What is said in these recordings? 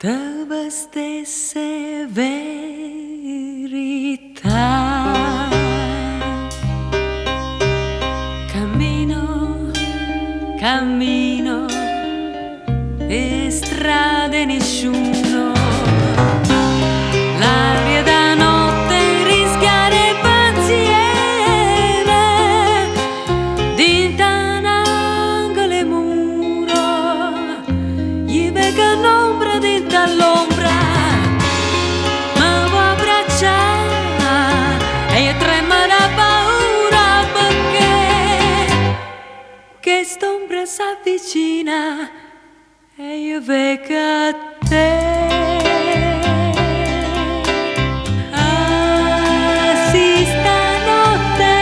tue stesse verità. Cammino, cammino e strade nessuno. L'aria da notte rischiare pensiere dintango le mura, gli vega un'ombra dentro all'ombra, ma vuoi abbracciare e io trema da paura perché st'ombra s'avvicina e io vedo a te. Sì, stanotte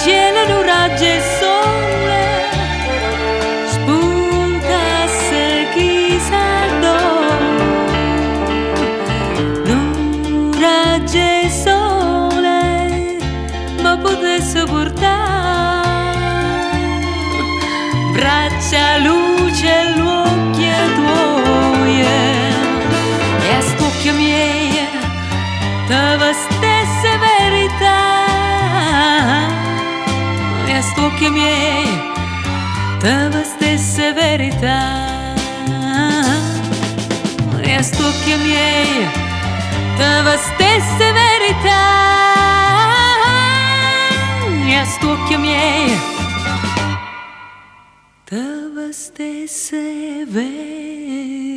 gelano raggi e sole, spuntasse chissà dove, non raggi e sole, ma potesse portare braccia, luce, l'occhio tuoi e a st'occhio miei tue stesse verità, e a st'occhio miei tue stesse verità, e a st'occhio miei tue stesse verità, e a st'occhio miei tue stesse verità.